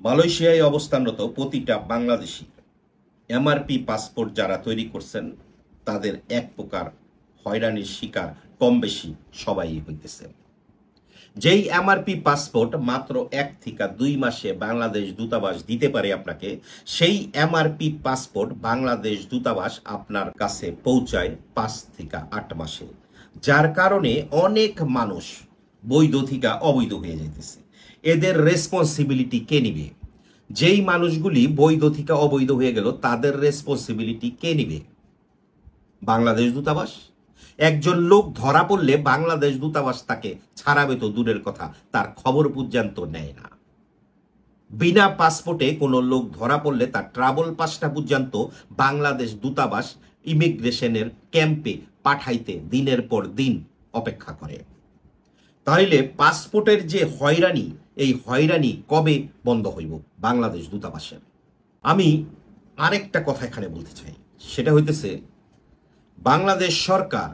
মালয়েশিয়ায় অবস্থানরত প্রতিটা বাংলাদেশী এমআরপি পাসপোর্ট যারা তৈরি করছেন তাদের এক প্রকার হয়রানির শিকার কম বেশি সবাই হইতেছে। যেই এমআরপি পাসপোর্ট মাত্র 1 থেকে 2 মাসে বাংলাদেশ দূতাবাস দিতে পারে আপনাকে, সেই এমআরপি পাসপোর্ট বাংলাদেশ দূতাবাস আপনার কাছে পৌঁছায় 5 থেকে 8 মাসে, যার কারণে অনেক মানুষ বৈধ থেকে অবৈধ হয়ে যাইতেছে। এদের রেসপন্সিবিলিটি কে নিবে? যেই মানুষগুলি বৈধ থেকে অবৈধ হয়ে গেল তাদের রেসপন্সিবিলিটি কে নিবে? বাংলাদেশ দূতাবাস। একজন লোক ধরা পড়লে বাংলাদেশ দূতাবাস তাকে ছাড়াবে তো দূরের কথা, তার খবর পর্যন্ত নেয় না। বিনা পাসপোর্টে কোনো লোক ধরা পড়লে তার ট্রাভেল পাসটা পর্যন্ত বাংলাদেশ দূতাবাস ইমিগ্রেশনের ক্যাম্পে পাঠাইতে দিনের পর দিন অপেক্ষা করে। তাইলে পাসপোর্টের যে হয়রানি, এই হয়রানি কবে বন্ধ হইব বাংলাদেশ দূতাবাসের? আমি আরেকটা কথা এখানে বলতে চাই, সেটা হইতেছে বাংলাদেশ সরকার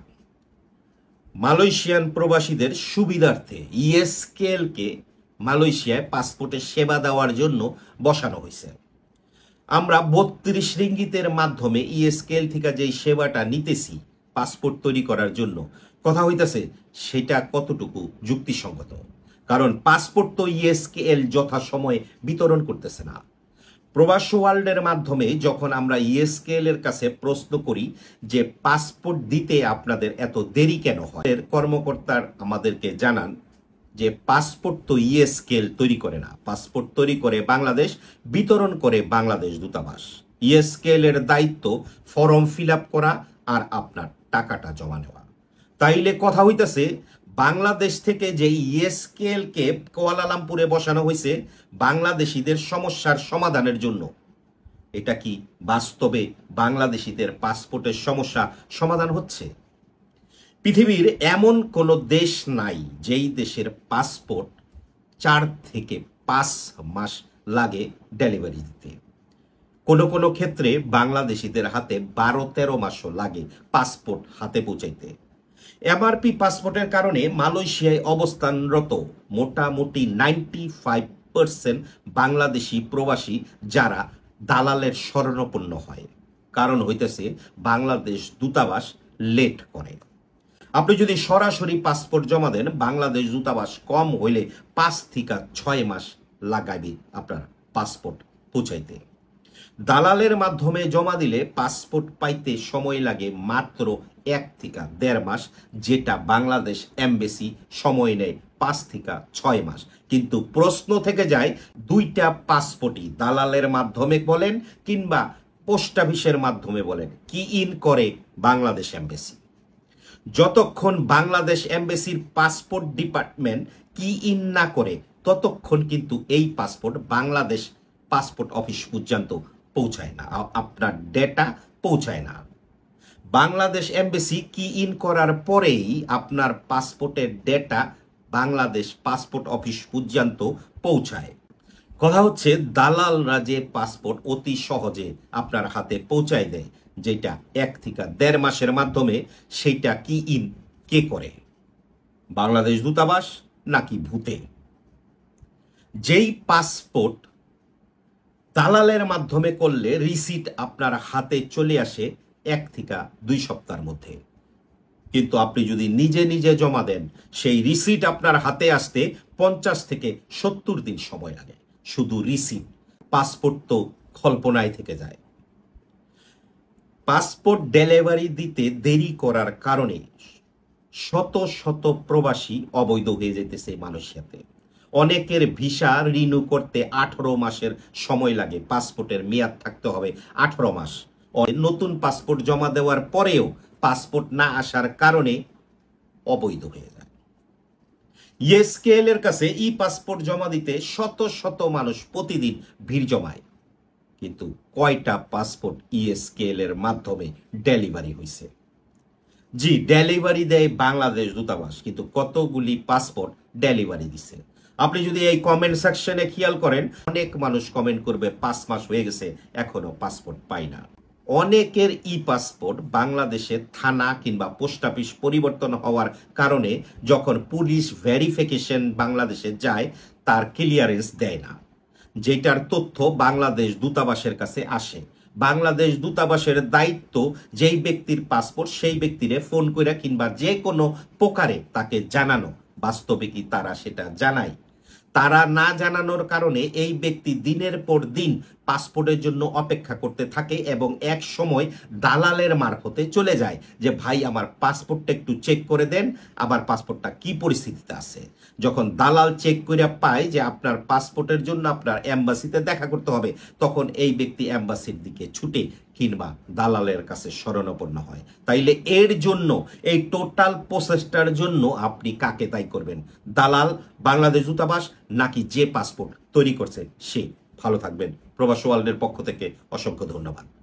মালয়েশিয়ান প্রবাসীদের সুবিধার্থে ইএসকেএলকে মালয়েশিয়ায় পাসপোর্টের সেবা দেওয়ার জন্য বসানো হয়েছে। আমরা 32 রিঙ্গিতের মাধ্যমে ইএসকেএল থেকে যেই সেবাটা নিতেছি পাসপোর্ট তৈরি করার জন্য, কথা হইতেছে সেটা কতটুকু যুক্তিসঙ্গত? কারণ পাসপোর্ট তো ইএসকেএল যথাসময়ে বিতরণ করতেছে না। প্রবাস ওয়ার্ল্ডের মাধ্যমে যখন আমরা ইএসকেএল এর কাছে প্রশ্ন করি যে পাসপোর্ট দিতে আপনাদের এত দেরি কেন হয়, এর কর্মকর্তার আমাদেরকে জানান যে পাসপোর্ট তো ইএসকেএল তৈরি করে না, পাসপোর্ট তৈরি করে বাংলাদেশ, বিতরণ করে বাংলাদেশ দূতাবাস। ইএসকেএল এর দায়িত্ব ফর্ম ফিল আপ করা আর আপনার টাকাটা জমা নেওয়া। তাইলে কথা হইতেছে বাংলাদেশ থেকে যে ইএসকেএল কে কুয়ালালামপুরে বসানো হয়েছে বাংলাদেশিদের সমস্যার সমাধানের জন্য, এটা কি বাস্তবে বাংলাদেশিদের পাসপোর্টের সমস্যা সমাধান হচ্ছে? পৃথিবীর এমন কোনো দেশ নাই যেই দেশের পাসপোর্ট 4 থেকে 5 মাস লাগে ডেলিভারি দিতে। কোনো কোনো ক্ষেত্রে বাংলাদেশিদের হাতে 12-13 মাসও লাগে পাসপোর্ট হাতে পৌঁছাইতে। এমআরপি পাসপোর্টের কারণে মালয়েশিয়ায় অবস্থানরত মোটামুটি 95% বাংলাদেশি প্রবাসী যারা দালালের শরণাপন্ন হয়। কারণ হইতেছে বাংলাদেশ দূতাবাস লেট করে। আপনি যদি সরাসরি পাসপোর্ট জমা দেন, বাংলাদেশ দূতাবাস কম হইলে 5 থেকে 6 মাস লাগাবে আপনার পাসপোর্ট পৌঁছাইতে। দালালের মাধ্যমে জমা দিলে পাসপোর্ট পাইতে সময় লাগে মাত্র 1 থেকে 1.5 মাস, যেটা বাংলাদেশ এমবেসি সময় নেয় 5 থেকে 6 মাস। কিন্তু প্রশ্ন থেকে যায়, দুইটা পাসপোর্টই দালালের মাধ্যমে বলেন কিংবা পোস্ট অফিসের মাধ্যমে বলেন, কি ইন করে বাংলাদেশ এমবেসি। যতক্ষণ বাংলাদেশ এমবেসির পাসপোর্ট ডিপার্টমেন্ট কি ইন না করে ততক্ষণ কিন্তু এই পাসপোর্ট বাংলাদেশ পাসপোর্ট অফিস পর্যন্ত পৌঁছায় না, আপনার ডেটা পৌঁছায় না। বাংলাদেশ এমবেসি কি ইন করার পরেই আপনার পাসপোর্টের ডেটা বাংলাদেশ পাসপোর্ট অফিস পর্যন্ত পৌঁছায়। কথা হচ্ছে দালালরা যে পাসপোর্ট অতি সহজে আপনার হাতে পৌঁছায় দেয়, যেটা 1 থেকে 1.5 মাসের মাধ্যমে, সেইটা কি ইন কে করে? বাংলাদেশ দূতাবাস নাকি ভূতে? যেই পাসপোর্ট দালালের মাধ্যমে করলে রিসিট আপনার হাতে চলে আসে 1 থেকে 2 সপ্তাহের মধ্যে, কিন্তু আপনি যদি নিজে নিজে জমা দেন সেই রিসিট আপনার হাতে আসতে 50 থেকে 70 দিন সময় লাগে। শুধু রিসিট, পাসপোর্ট তো কল্পনায় থেকে যায়। পাসপোর্ট ডেলিভারি দিতে দেরি করার কারণে শত শত প্রবাসী অবৈধ হয়ে যেতেছে মালয়েশিয়াতে। অনেকের ভিসা রিনিউ করতে 18 মাসের সময় লাগে, পাসপোর্টের মেয়াদ থাকতে হবে 18 মাস। নতুন পাসপোর্ট জমা দেওয়ার পরেও পাসপোর্ট না আসার কারণে অবৈধ হয়ে যায়। ইএসকেএল এর কাছে ই পাসপোর্ট জমা দিতে শত শত মানুষ প্রতিদিন ভিড় জমায়, কিন্তু কয়টা পাসপোর্ট ইএসকেএল এর মাধ্যমে ডেলিভারি হয়েছে? জি, ডেলিভারি দেয় বাংলাদেশ দূতাবাস, কিন্তু কতগুলি পাসপোর্ট ডেলিভারি দিছে? আপনি যদি এই কমেন্ট সেকশনে খেয়াল করেন, অনেক মানুষ কমেন্ট করবে 5 মাস হয়ে গেছে এখনো পাসপোর্ট পাই না। অনেকের ই পাসপোর্ট বাংলাদেশে থানা কিংবা পোস্ট অফিস পরিবর্তন হওয়ার কারণে যখন পুলিশ ভেরিফিকেশন বাংলাদেশে যায় তার ক্লিয়ারেন্স দেয় না। যেটার তথ্য বাংলাদেশ দূতাবাসের কাছে আসে। বাংলাদেশ দূতাবাসের দায়িত্ব যেই ব্যক্তির পাসপোর্ট সেই ব্যক্তিরে ফোন করে কিংবা যে কোনো প্রকারে তাকে জানানো। বাস্তবে কি তারা সেটা জানায়? তারা না জানানোর কারণে এই ব্যক্তি দিনের পর দিন পাসপোর্টের জন্য অপেক্ষা করতে থাকে এবং এক সময় দালালের মারফতে চলে যায় যে ভাই আমার পাসপোর্টটা একটু চেক করে দেন, আমার পাসপোর্টটা কি পরিস্থিতিতে আছে। যখন দালাল চেক করে পায় যে আপনার পাসপোর্টের জন্য আপনার এম্বাসিতে দেখা করতে হবে, তখন এই ব্যক্তি এম্বাসির দিকে ছুটে কিংবা দালালের কাছে শরণাপন্ন হয়। তাইলে এর জন্য এই টোটাল প্রসেসটার জন্য আপনি কাকে দায়ী করবেন? দালাল, বাংলাদেশ দূতাবাস, নাকি যে পাসপোর্ট তৈরি করছে সে? ভালো থাকবেন। প্রবাস ওয়ার্ল্ডের পক্ষ থেকে অসংখ্য ধন্যবাদ।